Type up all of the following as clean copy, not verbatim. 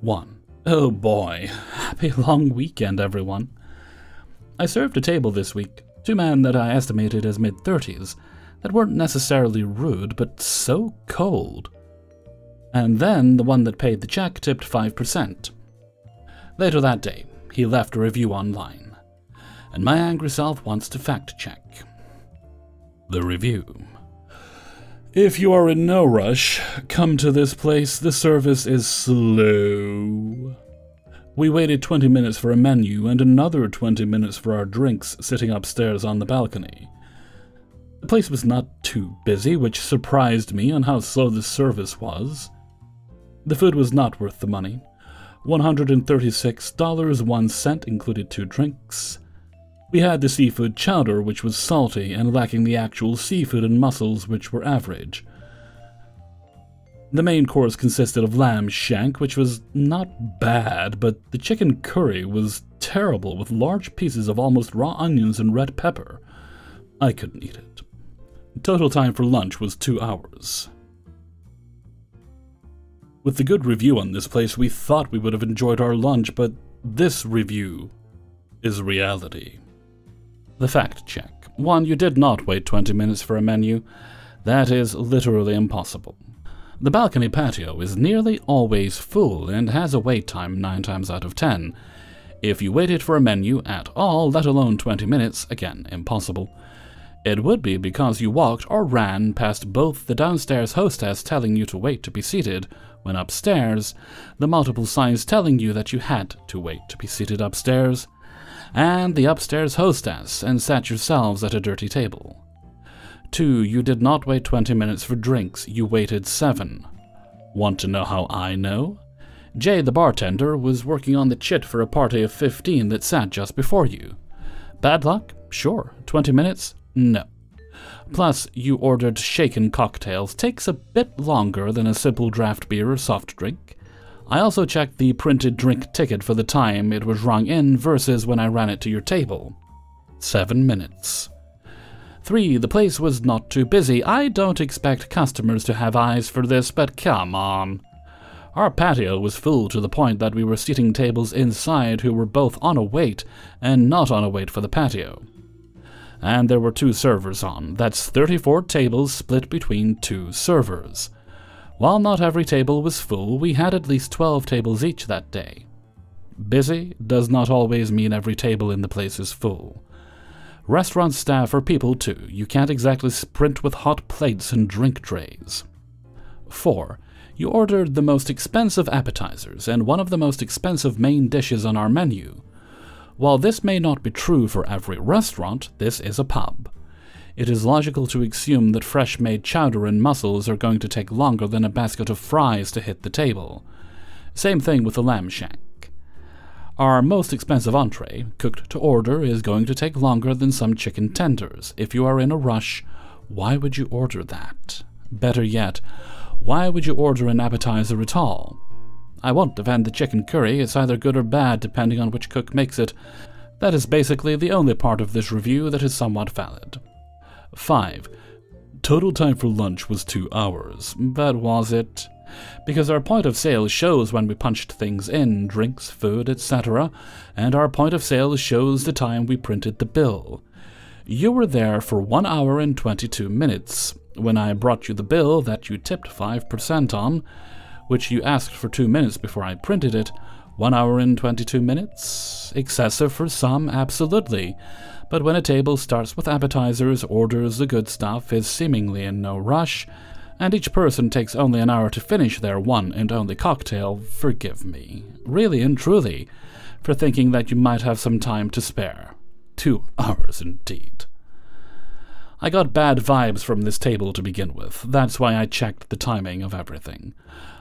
1. Oh boy, happy long weekend, everyone. I served a table this week, 2 men that I estimated as mid-30s, that weren't necessarily rude, but so cold. And then the one that paid the check tipped 5%. Later that day, he left a review online, and my angry self wants to fact-check. The review. If you are in no rush, come to this place. The service is slow. We waited 20 minutes for a menu and another 20 minutes for our drinks sitting upstairs on the balcony. The place was not too busy, which surprised me on how slow the service was. The food was not worth the money. $136.01 included 2 drinks. We had the seafood chowder, which was salty and lacking the actual seafood and mussels, which were average. The main course consisted of lamb shank, which was not bad, but the chicken curry was terrible, with large pieces of almost raw onions and red pepper. I couldn't eat it. Total time for lunch was 2 hours. With the good review on this place, we thought we would have enjoyed our lunch, but this review is reality. The fact check. 1. You did not wait 20 minutes for a menu. That is literally impossible. The balcony patio is nearly always full and has a wait time 9 times out of 10. If you waited for a menu at all, let alone 20 minutes, again, impossible. It would be because you walked or ran past both the downstairs hostess telling you to wait to be seated, when upstairs, the multiple signs telling you that you had to wait to be seated upstairs, and the upstairs hostess, and sat yourselves at a dirty table. 2. You did not wait 20 minutes for drinks, you waited 7. Want to know how I know? Jay, the bartender, was working on the chit for a party of 15 that sat just before you. Bad luck? Sure. 20 minutes? No. Plus, you ordered shaken cocktails. Takes a bit longer than a simple draft beer or soft drink. I also checked the printed drink ticket for the time it was rung in versus when I ran it to your table. 7 minutes. 3. The place was not too busy. I don't expect customers to have eyes for this, but come on. Our patio was full to the point that we were seating tables inside who were both on a wait and not on a wait for the patio. And there were 2 servers on. That's 34 tables split between 2 servers. While not every table was full, we had at least 12 tables each that day. Busy does not always mean every table in the place is full. Restaurant staff are people too. You can't exactly sprint with hot plates and drink trays. 4. You ordered the most expensive appetizers and one of the most expensive main dishes on our menu. While this may not be true for every restaurant, this is a pub. It is logical to assume that fresh-made chowder and mussels are going to take longer than a basket of fries to hit the table. Same thing with the lamb shank. Our most expensive entree, cooked to order, is going to take longer than some chicken tenders. If you are in a rush, why would you order that? Better yet, why would you order an appetizer at all? I won't defend the chicken curry. It's either good or bad depending on which cook makes it. That is basically the only part of this review that is somewhat valid. 5. Total time for lunch was 2 hours, but was it? Because our point of sale shows when we punched things in, drinks, food, etc., and our point of sale shows the time we printed the bill. You were there for 1 hour and 22 minutes. When I brought you the bill that you tipped 5% on, which you asked for 2 minutes before I printed it, 1 hour and 22 minutes? Excessive for some, absolutely. But when a table starts with appetizers, orders the good stuff, is seemingly in no rush, and each person takes only an hour to finish their one and only cocktail, forgive me, really and truly, for thinking that you might have some time to spare. 2 hours indeed. I got bad vibes from this table to begin with. That's why I checked the timing of everything.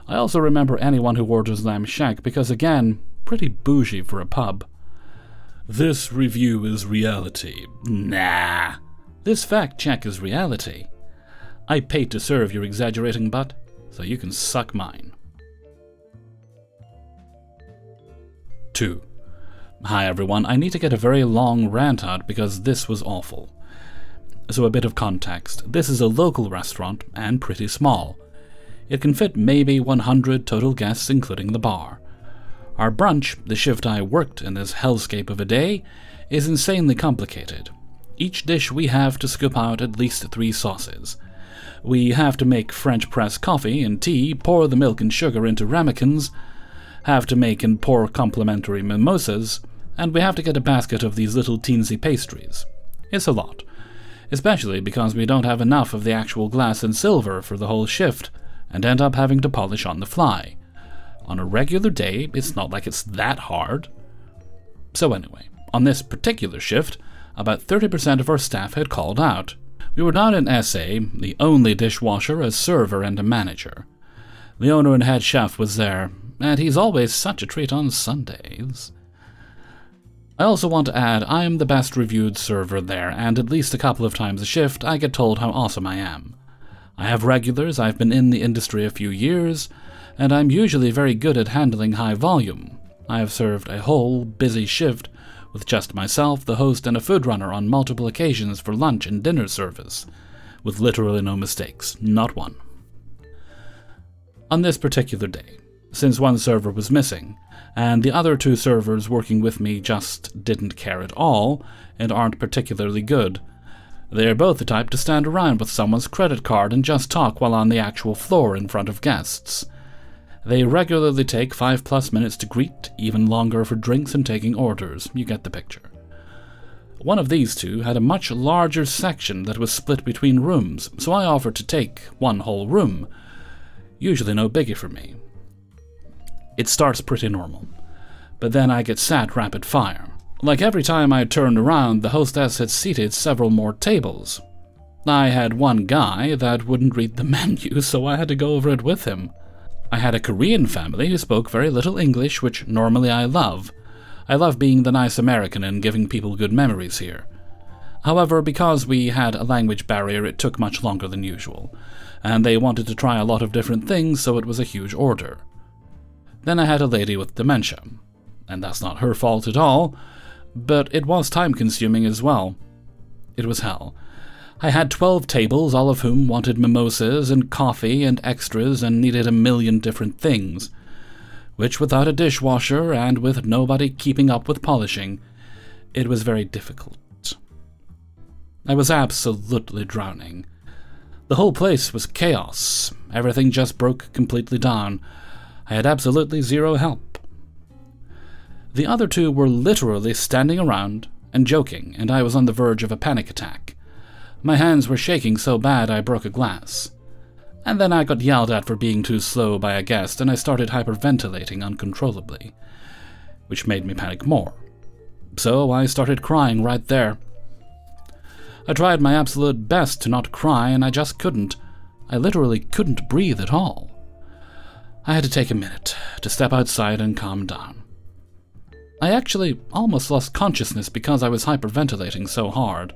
I also remember anyone who orders lamb shank because, again, pretty bougie for a pub. This review is reality. Nah. This fact check is reality. I paid to serve your exaggerating butt, so you can suck mine. 2. Hi everyone, I need to get a very long rant out because this was awful. So a bit of context. This is a local restaurant and pretty small. It can fit maybe 100 total guests including the bar. Our brunch, the shift I worked in this hellscape of a day, is insanely complicated. Each dish we have to scoop out at least 3 sauces. We have to make French press coffee and tea, pour the milk and sugar into ramekins, have to make and pour complimentary mimosas, and we have to get a basket of these little teensy pastries. It's a lot, especially because we don't have enough of the actual glass and silver for the whole shift, and end up having to polish on the fly. On a regular day, it's not like it's that hard. So anyway, on this particular shift, about 30% of our staff had called out. We were down in SA, the only dishwasher, a server, and a manager. The owner and head chef was there, and he's always such a treat on Sundays. I also want to add I am the best reviewed server there, and at least a couple of times a shift I get told how awesome I am. I have regulars, I've been in the industry a few years, and I'm usually very good at handling high volume. I have served a whole busy shift with just myself, the host, and a food runner on multiple occasions for lunch and dinner service, with literally no mistakes, not one. On this particular day, since one server was missing, and the other 2 servers working with me just didn't care at all, and aren't particularly good, they are both the type to stand around with someone's credit card and just talk while on the actual floor in front of guests. They regularly take 5+ minutes to greet, even longer for drinks and taking orders. You get the picture. One of these 2 had a much larger section that was split between rooms, so I offered to take one whole room. Usually no biggie for me. It starts pretty normal, but then I get sat rapid fire. Like every time I turned around, the hostess had seated several more tables. I had one guy that wouldn't read the menu, so I had to go over it with him. I had a Korean family who spoke very little English, which normally I love. I love being the nice American and giving people good memories here. However, because we had a language barrier, it took much longer than usual, and they wanted to try a lot of different things, so it was a huge order. Then I had a lady with dementia, and that's not her fault at all, but it was time-consuming as well. It was hell. I had 12 tables, all of whom wanted mimosas and coffee and extras and needed a million different things, which without a dishwasher and with nobody keeping up with polishing, it was very difficult. I was absolutely drowning. The whole place was chaos. Everything just broke completely down. I had absolutely zero help. The other 2 were literally standing around and joking, and I was on the verge of a panic attack. My hands were shaking so bad I broke a glass. And then I got yelled at for being too slow by a guest, and I started hyperventilating uncontrollably, which made me panic more. So I started crying right there. I tried my absolute best to not cry, and I just couldn't. I literally couldn't breathe at all. I had to take a minute to step outside and calm down. I actually almost lost consciousness because I was hyperventilating so hard.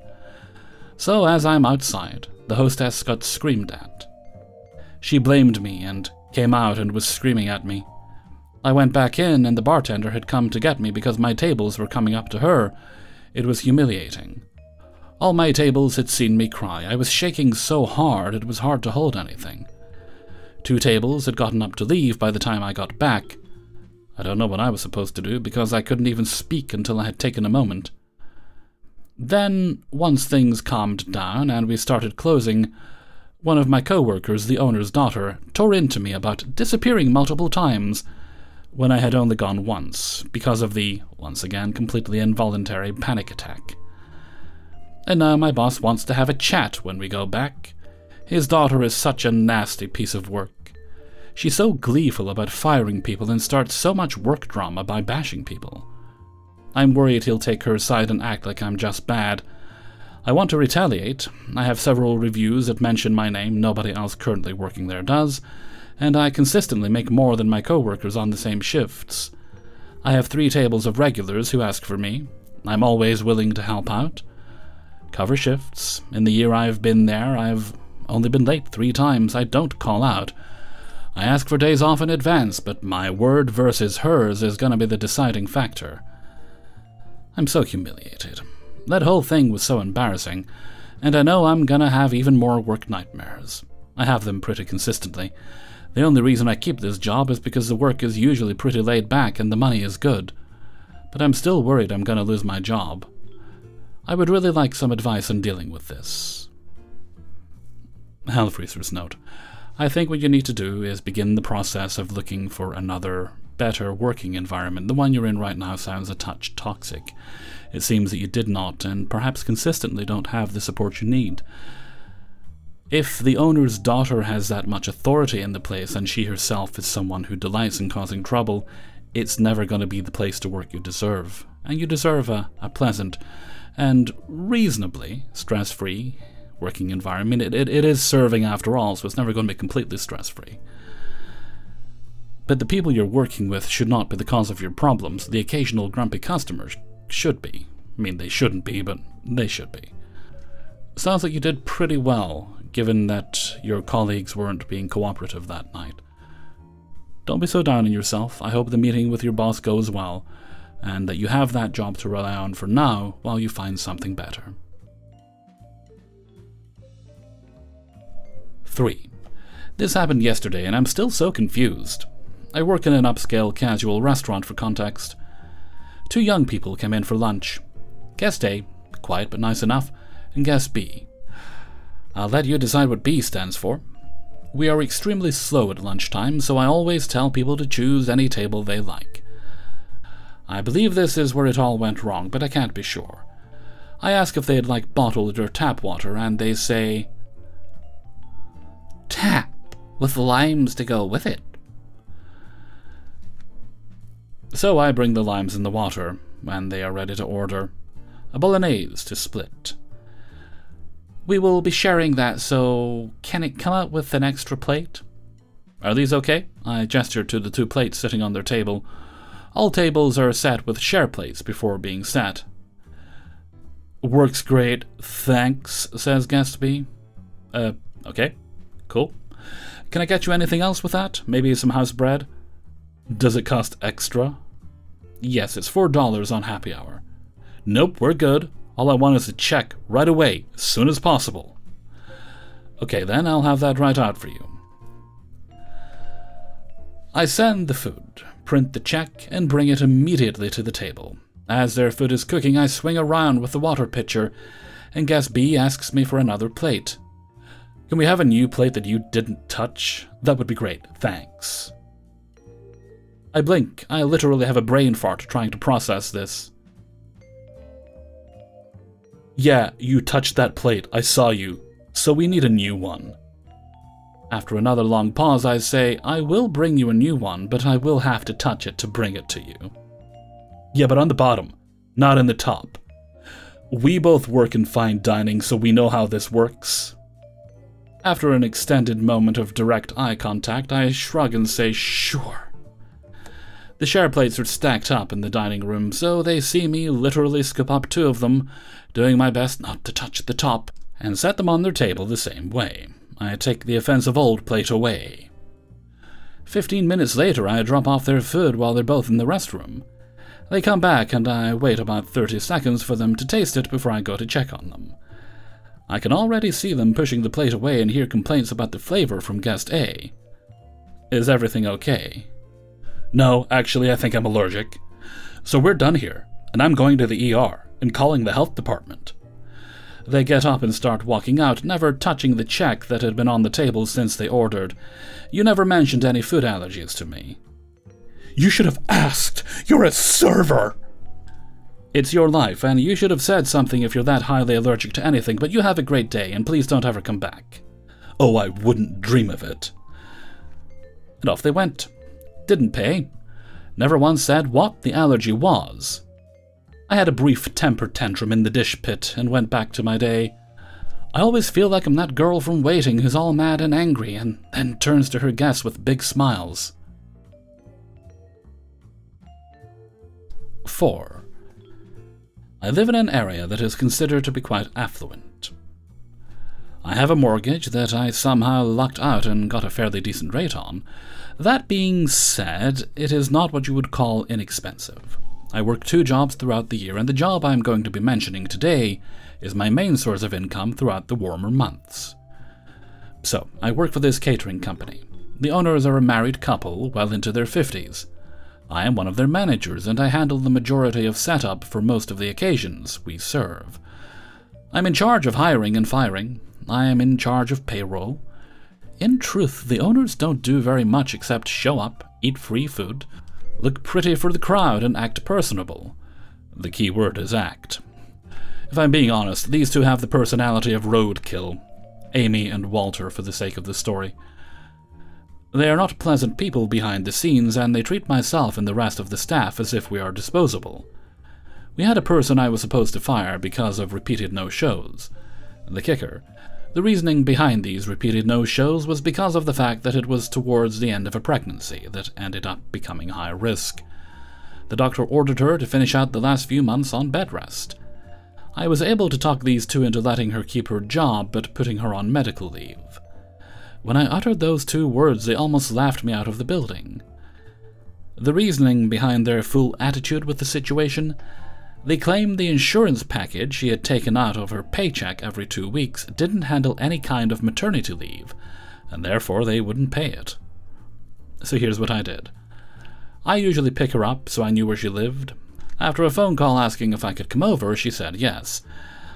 So as I'm outside, the hostess got screamed at. She blamed me and came out and was screaming at me. I went back in and the bartender had come to get me because my tables were coming up to her. It was humiliating. All my tables had seen me cry. I was shaking so hard it was hard to hold anything. 2 tables had gotten up to leave by the time I got back. I don't know what I was supposed to do because I couldn't even speak until I had taken a moment. Then, once things calmed down and we started closing, one of my co-workers, the owner's daughter, tore into me about disappearing multiple times when I had only gone once, because of the, once again, completely involuntary panic attack. And now my boss wants to have a chat when we go back. His daughter is such a nasty piece of work. She's so gleeful about firing people and starts so much work drama by bashing people. I'm worried he'll take her side and act like I'm just bad. I want to retaliate. I have several reviews that mention my name, nobody else currently working there does, and I consistently make more than my co-workers on the same shifts. I have 3 tables of regulars who ask for me. I'm always willing to help out. Cover shifts. In the year I've been there, I've only been late 3 times. I don't call out. I ask for days off in advance, but my word versus hers is going to be the deciding factor. I'm so humiliated. That whole thing was so embarrassing, and I know I'm gonna have even more work nightmares. I have them pretty consistently, The only reason I keep this job is because the work is usually pretty laid back and the money is good. But I'm still worried I'm gonna lose my job. I would really like some advice on dealing with this. Hellfreezer's note. I think what you need to do is begin the process of looking for another, better working environment. The one you're in right now sounds a touch toxic. It seems that you did not, and perhaps consistently don't have the support you need. If the owner's daughter has that much authority in the place, and she herself is someone who delights in causing trouble, it's never going to be the place to work you deserve. And you deserve a pleasant and reasonably stress-free working environment. It is serving after all, so it's never going to be completely stress-free. But the people you're working with should not be the cause of your problems. The occasional grumpy customer should be. I mean, they shouldn't be, but they should be. Sounds like you did pretty well, given that your colleagues weren't being cooperative that night. Don't be so down on yourself. I hope the meeting with your boss goes well, and that you have that job to rely on for now while you find something better. 3. This happened yesterday, and I'm still so confused. I work in an upscale casual restaurant for context. 2 young people came in for lunch. Guest A, quiet but nice enough, and guest B. I'll let you decide what B stands for. We are extremely slow at lunchtime, so I always tell people to choose any table they like. I believe this is where it all went wrong, but I can't be sure. I ask if they'd like bottled or tap water, and they say, tap, with limes to go with it. So I bring the limes in the water, and they are ready to order. A bolognese to split. We will be sharing that, so can it come out with an extra plate? Are these okay? I gesture to the 2 plates sitting on their table. All tables are set with share plates before being set. Works great, thanks, says guest B. Okay, cool. Can I get you anything else with that? Maybe some house bread? Does it cost extra? Yes, it's $4 on happy hour. Nope, we're good. All I want is a check right away, as soon as possible. Okay, then I'll have that right out for you. I send the food, print the check, and bring it immediately to the table. As their food is cooking, I swing around with the water pitcher, and guest B asks me for another plate. Can we have a new plate that you didn't touch? That would be great, thanks. I blink. I literally have a brain fart trying to process this. Yeah, you touched that plate. I saw you. So we need a new one. After another long pause, I say, I will bring you a new one, but I will have to touch it to bring it to you. Yeah, but on the bottom, not in the top. We both work in fine dining, so we know how this works. After an extended moment of direct eye contact, I shrug and say, sure. The share plates are stacked up in the dining room, so they see me literally scoop up 2 of them, doing my best not to touch the top, and set them on their table the same way. I take the offensive old plate away. 15 minutes later, I drop off their food while they're both in the restroom. They come back, and I wait about 30 seconds for them to taste it before I go to check on them. I can already see them pushing the plate away and hear complaints about the flavor from guest A. Is everything okay? No, actually, I think I'm allergic. So we're done here, and I'm going to the ER and calling the health department. They get up and start walking out, never touching the check that had been on the table since they ordered. You never mentioned any food allergies to me. You should have asked! You're a server! It's your life, and you should have said something if you're that highly allergic to anything, but you have a great day, and please don't ever come back. Oh, I wouldn't dream of it. And off they went. Didn't pay. Never once said what the allergy was. I had a brief temper tantrum in the dish pit and went back to my day. I always feel like I'm that girl from Waiting who's all mad and angry and then turns to her guests with big smiles. 4. I live in an area that is considered to be quite affluent. I have a mortgage that I somehow lucked out and got a fairly decent rate on. That being said, it is not what you would call inexpensive. I work 2 jobs throughout the year, and the job I'm going to be mentioning today is my main source of income throughout the warmer months. So, I work for this catering company. The owners are a married couple well into their 50s. I am one of their managers, and I handle the majority of setup for most of the occasions we serve. I'm in charge of hiring and firing. I am in charge of payroll. In truth, the owners don't do very much except show up, eat free food, look pretty for the crowd, and act personable. The key word is act. If I'm being honest, these two have the personality of roadkill. Amy and Walter, for the sake of the story. They are not pleasant people behind the scenes, and they treat myself and the rest of the staff as if we are disposable. We had a person I was supposed to fire because of repeated no-shows. The kicker. The reasoning behind these repeated no-shows was because of the fact that it was towards the end of a pregnancy that ended up becoming high risk. The doctor ordered her to finish out the last few months on bed rest. I was able to talk these two into letting her keep her job but putting her on medical leave. When I uttered those two words, they almost laughed me out of the building. The reasoning behind their fool attitude with the situation? They claimed the insurance package she had taken out of her paycheck every 2 weeks didn't handle any kind of maternity leave, and therefore they wouldn't pay it. So here's what I did. I usually pick her up, so I knew where she lived. After a phone call asking if I could come over, she said yes.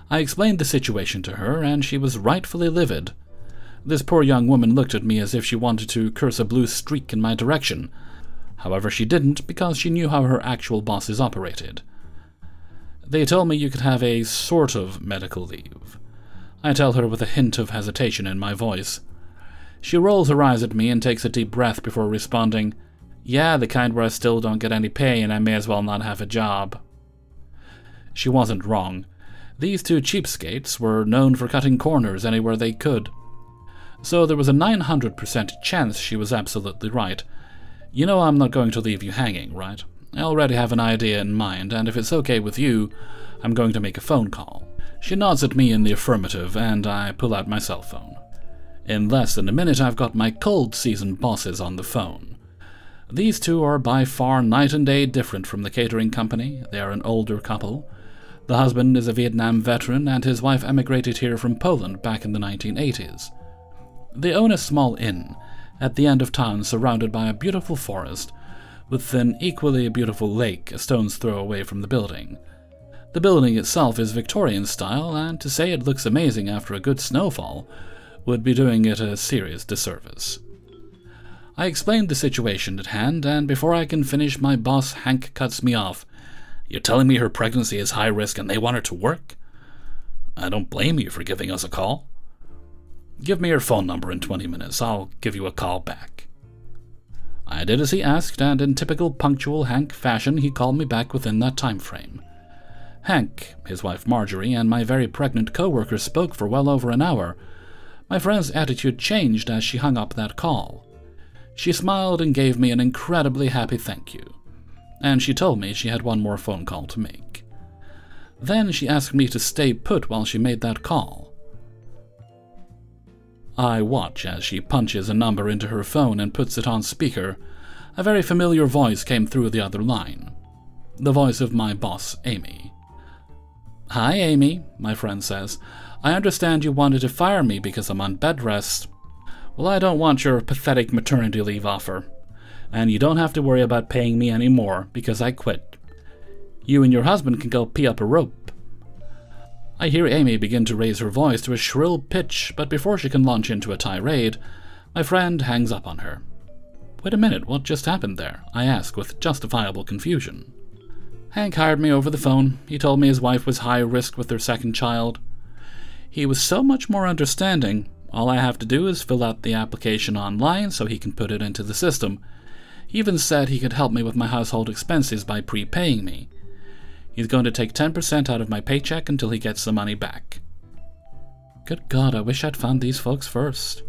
I explained the situation to her, and she was rightfully livid. This poor young woman looked at me as if she wanted to curse a blue streak in my direction. However, she didn't, because she knew how her actual bosses operated. They told me you could have a sort of medical leave. I tell her with a hint of hesitation in my voice. She rolls her eyes at me and takes a deep breath before responding, "Yeah, the kind where I still don't get any pay and I may as well not have a job." She wasn't wrong. These two cheapskates were known for cutting corners anywhere they could. So there was a 900% chance she was absolutely right. You know I'm not going to leave you hanging, right? I already have an idea in mind, and if it's okay with you, I'm going to make a phone call. She nods at me in the affirmative, and I pull out my cell phone. In less than a minute, I've got my cold season bosses on the phone. These two are by far night and day different from the catering company. They are an older couple. The husband is a Vietnam veteran, and his wife emigrated here from Poland back in the 1980s. They own a small inn at the end of town surrounded by a beautiful forest, with an equally beautiful lake a stone's throw away from the building. The building itself is Victorian style, and to say it looks amazing after a good snowfall would be doing it a serious disservice. I explained the situation at hand, and before I can finish, my boss Hank cuts me off. "You're telling me her pregnancy is high risk and they want her to work? I don't blame you for giving us a call. Give me your phone number in 20 minutes. I'll give you a call back." I did as he asked, and in typical punctual Hank fashion, he called me back within that time frame. Hank, his wife Marjorie, and my very pregnant co-worker spoke for well over an hour. My friend's attitude changed as she hung up that call. She smiled and gave me an incredibly happy thank you, and she told me she had one more phone call to make. Then she asked me to stay put while she made that call. I watch as she punches a number into her phone and puts it on speaker. A very familiar voice came through the other line. The voice of my boss, Amy. "Hi, Amy," my friend says. "I understand you wanted to fire me because I'm on bed rest. Well, I don't want your pathetic maternity leave offer. And you don't have to worry about paying me any more because I quit. You and your husband can go pee up a rope." I hear Amy begin to raise her voice to a shrill pitch, but before she can launch into a tirade, my friend hangs up on her. "Wait a minute, what just happened there?" I ask with justifiable confusion. "Hank hired me over the phone. He told me his wife was high risk with their second child. He was so much more understanding. All I have to do is fill out the application online so he can put it into the system. He even said he could help me with my household expenses by prepaying me. He's going to take 10% out of my paycheck until he gets the money back." Good God, I wish I'd found these folks first.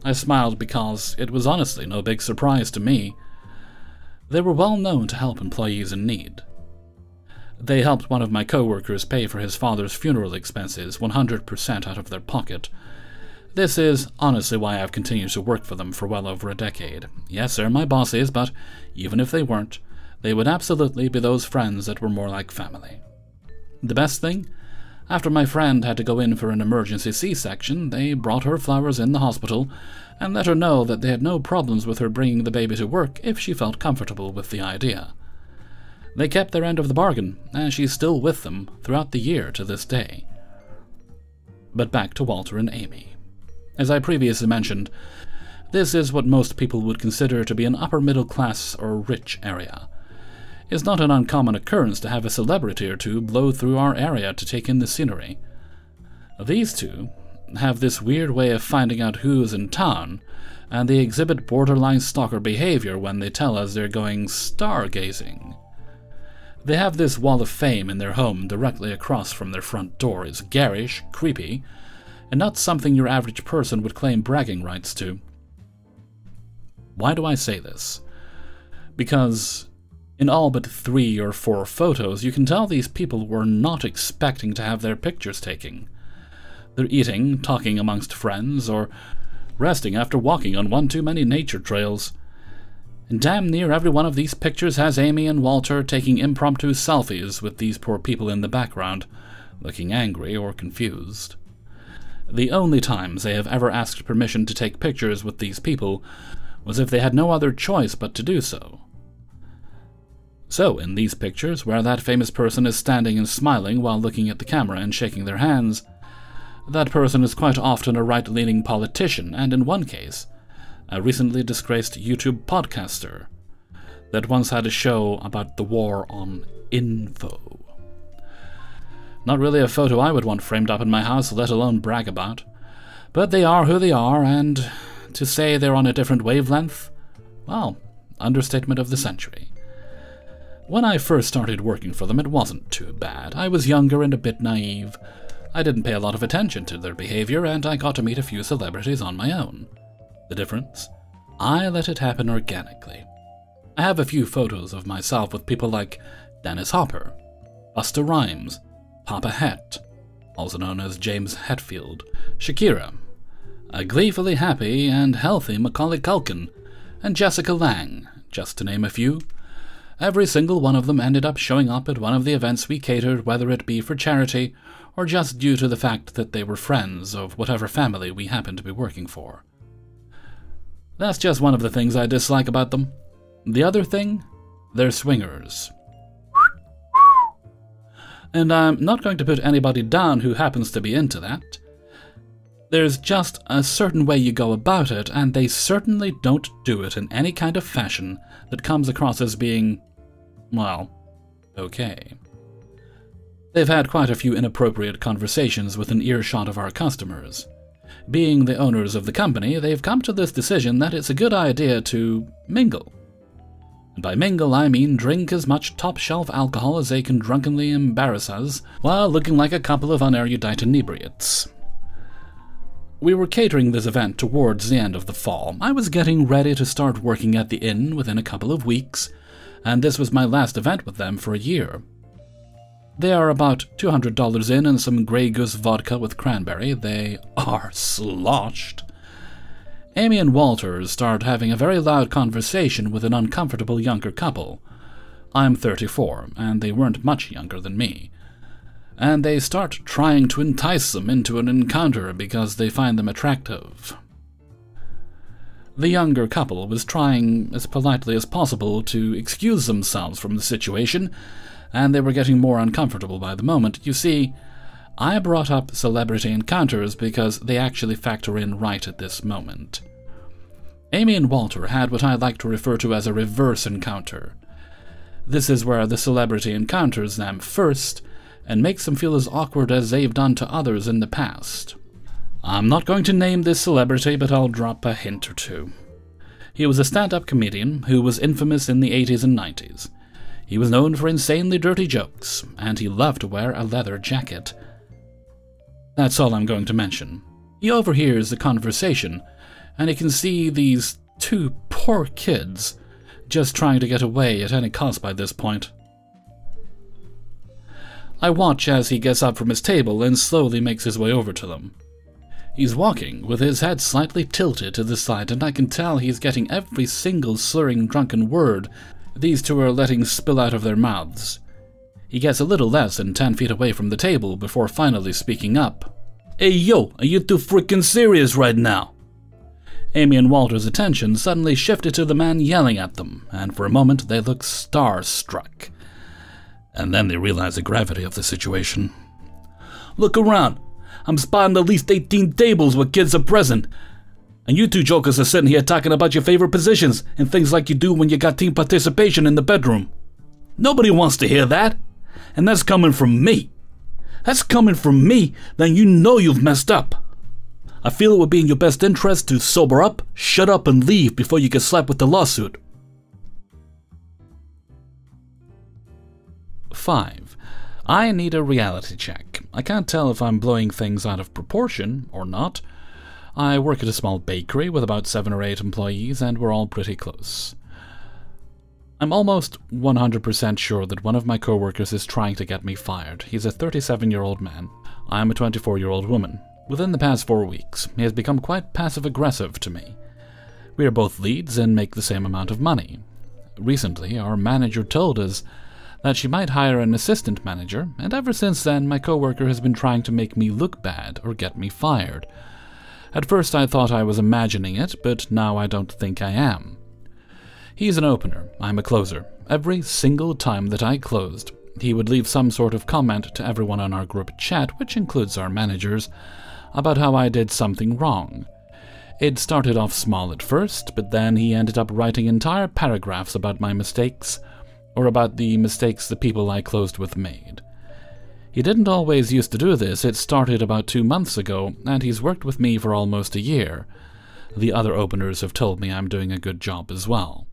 I smiled because it was honestly no big surprise to me. They were well known to help employees in need. They helped one of my co-workers pay for his father's funeral expenses 100% out of their pocket. This is honestly why I've continued to work for them for well over a decade. Yes, they're my bosses, but even if they weren't, they would absolutely be those friends that were more like family. The best thing? After my friend had to go in for an emergency C-section, they brought her flowers in the hospital and let her know that they had no problems with her bringing the baby to work if she felt comfortable with the idea. They kept their end of the bargain, and she's still with them throughout the year to this day. But back to Walter and Amy. As I previously mentioned, this is what most people would consider to be an upper middle class or rich area. It's not an uncommon occurrence to have a celebrity or two blow through our area to take in the scenery. These two have this weird way of finding out who's in town, and they exhibit borderline stalker behavior when they tell us they're going stargazing. They have this wall of fame in their home directly across from their front door. It's garish, creepy, and not something your average person would claim bragging rights to. Why do I say this? Because in all but 3 or 4 photos, you can tell these people were not expecting to have their pictures taken. They're eating, talking amongst friends, or resting after walking on one too many nature trails. And damn near every one of these pictures has Amy and Walter taking impromptu selfies with these poor people in the background, looking angry or confused. The only times they have ever asked permission to take pictures with these people was if they had no other choice but to do so. So, in these pictures, where that famous person is standing and smiling while looking at the camera and shaking their hands, that person is quite often a right-leaning politician, and in one case, a recently disgraced YouTube podcaster that once had a show about the war on info. Not really a photo I would want framed up in my house, let alone brag about. But they are who they are, and to say they're on a different wavelength, well, understatement of the century. When I first started working for them, it wasn't too bad. I was younger and a bit naive. I didn't pay a lot of attention to their behavior, and I got to meet a few celebrities on my own. The difference? I let it happen organically. I have a few photos of myself with people like Dennis Hopper, Busta Rhymes, Papa Het, also known as James Hetfield, Shakira, a gleefully happy and healthy Macaulay Culkin, and Jessica Lange, just to name a few. Every single one of them ended up showing up at one of the events we catered, whether it be for charity or just due to the fact that they were friends of whatever family we happened to be working for. That's just one of the things I dislike about them. The other thing? They're swingers. And I'm not going to put anybody down who happens to be into that. There's just a certain way you go about it, and they certainly don't do it in any kind of fashion that comes across as being, well, okay. They've had quite a few inappropriate conversations within earshot of our customers. Being the owners of the company, they've come to this decision that it's a good idea to mingle. And by mingle, I mean drink as much top-shelf alcohol as they can drunkenly embarrass us, while looking like a couple of unerudite inebriates. We were catering this event towards the end of the fall. I was getting ready to start working at the inn within a couple of weeks, and this was my last event with them for a year. They are about $200 in and some Grey Goose vodka with cranberry. They are sloshed. Amy and Walter start having a very loud conversation with an uncomfortable younger couple. I'm 34, and they weren't much younger than me. And they start trying to entice them into an encounter because they find them attractive. The younger couple was trying as politely as possible to excuse themselves from the situation, and they were getting more uncomfortable by the moment. You see, I brought up celebrity encounters because they actually factor in right at this moment. Amy and Walter had what I like to refer to as a reverse encounter. This is where the celebrity encounters them first and makes them feel as awkward as they've done to others in the past. I'm not going to name this celebrity, but I'll drop a hint or two. He was a stand-up comedian who was infamous in the 80s and 90s. He was known for insanely dirty jokes, and he loved to wear a leather jacket. That's all I'm going to mention. He overhears the conversation, and he can see these 2 poor kids just trying to get away at any cost by this point. I watch as he gets up from his table and slowly makes his way over to them. He's walking with his head slightly tilted to the side, and I can tell he's getting every single slurring drunken word these 2 are letting spill out of their mouths. He gets a little less than 10 feet away from the table before finally speaking up. "Hey yo, are you too freaking serious right now?" Amy and Walter's attention suddenly shifted to the man yelling at them, and for a moment they look starstruck. And then they realize the gravity of the situation. "Look around. I'm spotting at least 18 tables where kids are present. And you two jokers are sitting here talking about your favorite positions and things like you do when you got team participation in the bedroom. Nobody wants to hear that. And that's coming from me. That's coming from me, then you know you've messed up. I feel it would be in your best interest to sober up, shut up, and leave before you get slapped with the lawsuit." 5. I need a reality check. I can't tell if I'm blowing things out of proportion or not. I work at a small bakery with about 7 or 8 employees, and we're all pretty close. I'm almost 100% sure that one of my coworkers is trying to get me fired. He's a 37-year-old man. I'm a 24-year-old woman. Within the past 4 weeks, he has become quite passive-aggressive to me. We are both leads and make the same amount of money. Recently, our manager told us that she might hire an assistant manager, and ever since then, my coworker has been trying to make me look bad or get me fired. At first, I thought I was imagining it, but now I don't think I am. He's an opener, I'm a closer. Every single time that I closed, he would leave some sort of comment to everyone on our group chat, which includes our managers, about how I did something wrong. It started off small at first, but then he ended up writing entire paragraphs about my mistakes, or about the mistakes the people I closed with made. He didn't always used to do this. It started about 2 months ago, and he's worked with me for almost a year. The other openers have told me I'm doing a good job as well.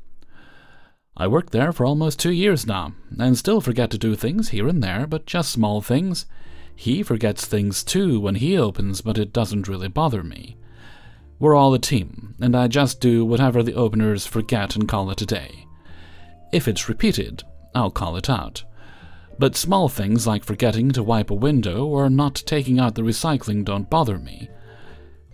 I worked there for almost 2 years now, and still forget to do things here and there, but just small things. He forgets things too when he opens, but it doesn't really bother me. We're all a team, and I just do whatever the openers forget and call it a day. If it's repeated, I'll call it out. But small things like forgetting to wipe a window or not taking out the recycling don't bother me.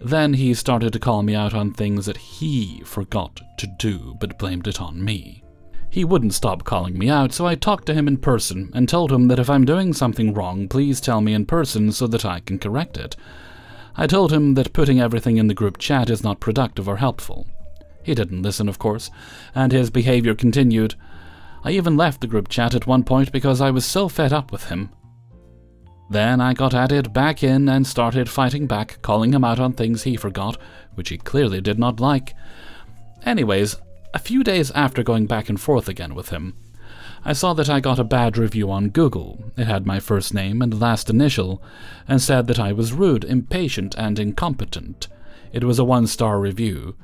Then he started to call me out on things that he forgot to do, but blamed it on me. He wouldn't stop calling me out, so I talked to him in person and told him that if I'm doing something wrong, please tell me in person so that I can correct it. I told him that putting everything in the group chat is not productive or helpful. He didn't listen, of course, and his behavior continued. I even left the group chat at one point because I was so fed up with him. Then I got added back in and started fighting back, calling him out on things he forgot, which he clearly did not like. Anyways, a few days after going back and forth again with him, I saw that I got a bad review on Google. It had my first name and last initial, and said that I was rude, impatient, and incompetent. It was a 1-star review.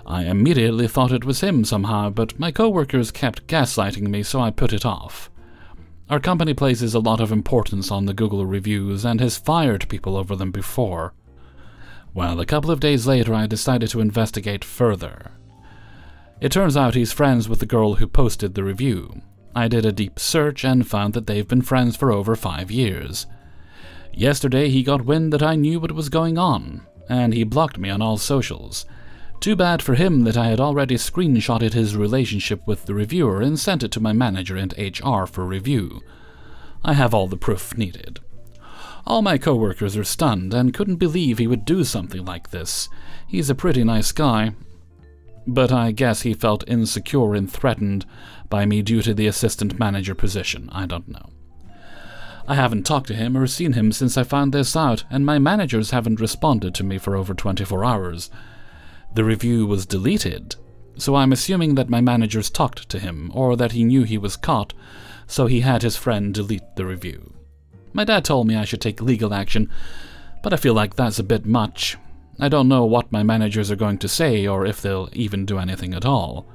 I immediately thought it was him somehow, but my coworkers kept gaslighting me, so I put it off. Our company places a lot of importance on the Google reviews and has fired people over them before. Well, a couple of days later I decided to investigate further. It turns out he's friends with the girl who posted the review. I did a deep search and found that they've been friends for over 5 years. Yesterday he got wind that I knew what was going on, and he blocked me on all socials. Too bad for him that I had already screenshotted his relationship with the reviewer and sent it to my manager and HR for review. I have all the proof needed. All my coworkers are stunned and couldn't believe he would do something like this. He's a pretty nice guy. But I guess he felt insecure and threatened by me due to the assistant manager position. I don't know. I haven't talked to him or seen him since I found this out, and my managers haven't responded to me for over 24 hours. The review was deleted, so I'm assuming that my managers talked to him, or that he knew he was caught, so he had his friend delete the review. My dad told me I should take legal action, but I feel like that's a bit much. I don't know what my managers are going to say or if they'll even do anything at all.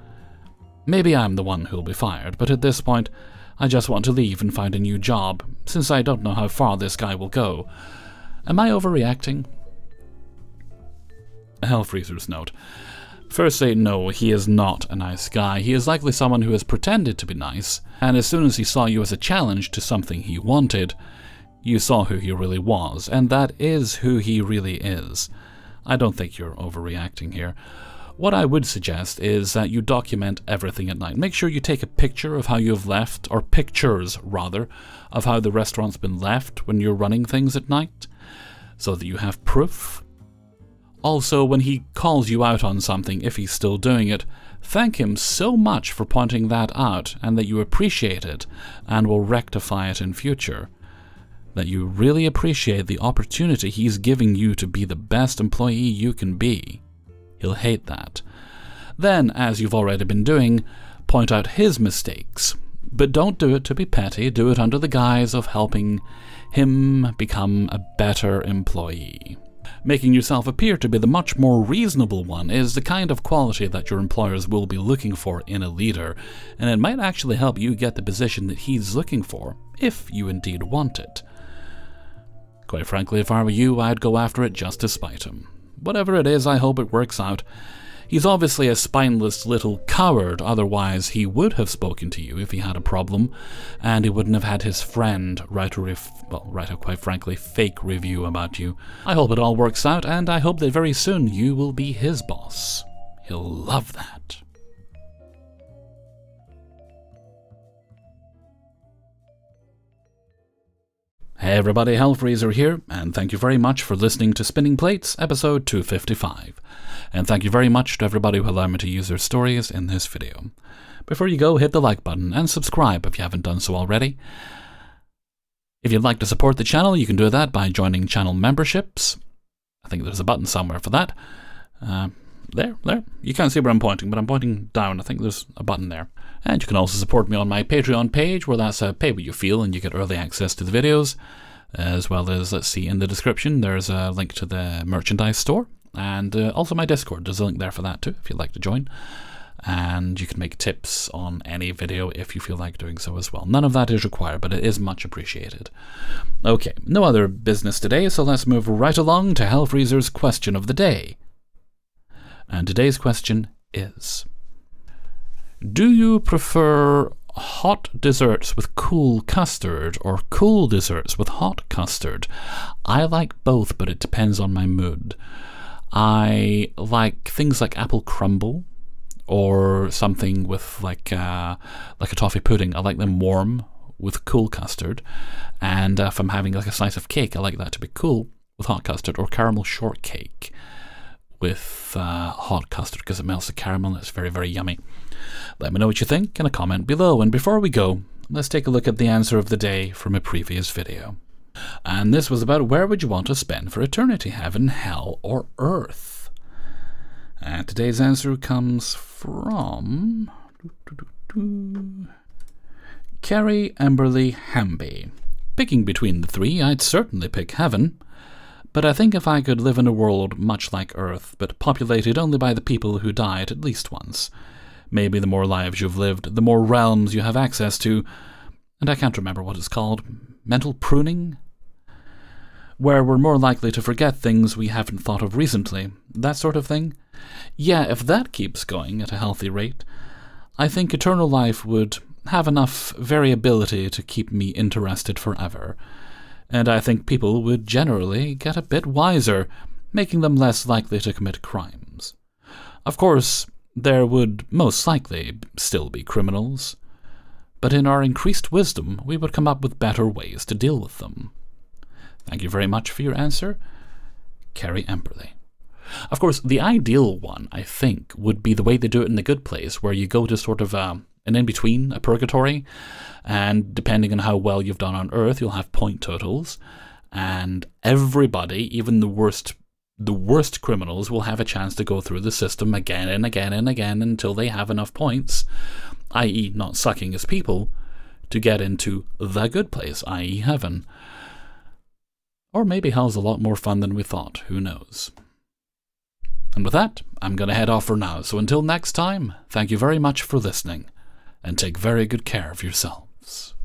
Maybe I'm the one who'll be fired, but at this point, I just want to leave and find a new job, since I don't know how far this guy will go. Am I overreacting? Hellfreezer's note. Firstly, no, he is not a nice guy. He is likely someone who has pretended to be nice, and as soon as he saw you as a challenge to something he wanted, you saw who he really was, and that is who he really is. I don't think you're overreacting here. What I would suggest is that you document everything at night. Make sure you take a picture of how you've left, or pictures rather, of how the restaurant's been left when you're running things at night, so that you have proof. Also, when he calls you out on something, if he's still doing it, thank him so much for pointing that out, and that you appreciate it and will rectify it in future. That you really appreciate the opportunity he's giving you to be the best employee you can be. He'll hate that. Then, as you've already been doing, point out his mistakes. But don't do it to be petty, do it under the guise of helping him become a better employee. Making yourself appear to be the much more reasonable one is the kind of quality that your employers will be looking for in a leader, and it might actually help you get the position that he's looking for, if you indeed want it. Quite frankly, if I were you, I'd go after it just to spite him. Whatever it is, I hope it works out. He's obviously a spineless little coward, otherwise he would have spoken to you if he had a problem, and he wouldn't have had his friend write a quite frankly fake review about you. I hope it all works out, and I hope that very soon you will be his boss. He'll love that. Hey everybody, Hellfreezer here, and thank you very much for listening to Spinning Plates, episode 255. And thank you very much to everybody who allowed me to use their stories in this video. Before you go, hit the like button and subscribe if you haven't done so already. If you'd like to support the channel, you can do that by joining channel memberships. I think there's a button somewhere for that. There. You can't see where I'm pointing, but I'm pointing down. I think there's a button there. And you can also support me on my Patreon page, where that's pay what you feel, and you get early access to the videos. As well as, let's see, in the description, there's a link to the merchandise store. And also my Discord, there's a link there for that too, if you'd like to join. And you can make tips on any video if you feel like doing so as well. None of that is required, but it is much appreciated. Okay, no other business today, so let's move right along to Hellfreezer's question of the day. And today's question is: do you prefer hot desserts with cool custard or cool desserts with hot custard? I like both, but it depends on my mood. I like things like apple crumble or something with like a toffee pudding. I like them warm with cool custard. And if I'm having like a slice of cake, I like that to be cool with hot custard, or caramel shortcake with hot custard, because it melts the caramel and it's very, very yummy. Let me know what you think in a comment below. And before we go, let's take a look at the answer of the day from a previous video. And this was about where would you want to spend for eternity, heaven, hell, or earth? And today's answer comes from Carrie Emberly Hamby. Picking between the three, I'd certainly pick heaven. But I think if I could live in a world much like Earth, but populated only by the people who died at least once, maybe the more lives you've lived, the more realms you have access to, and I can't remember what it's called, mental pruning? Where we're more likely to forget things we haven't thought of recently, that sort of thing. Yeah, if that keeps going at a healthy rate, I think eternal life would have enough variability to keep me interested forever. And I think people would generally get a bit wiser, making them less likely to commit crimes. Of course, there would most likely still be criminals, but in our increased wisdom, we would come up with better ways to deal with them. Thank you very much for your answer, Carrie Emberly. Of course, the ideal one, I think, would be the way they do it in The Good Place, where you go to sort of an in-between, a purgatory, and depending on how well you've done on Earth, you'll have point totals, and everybody, even the worst criminals, will have a chance to go through the system again and again and again until they have enough points, i.e. not sucking as people, to get into the good place, i.e. heaven. Or maybe hell's a lot more fun than we thought, who knows. And with that, I'm going to head off for now, so until next time, thank you very much for listening, and take very good care of yourselves.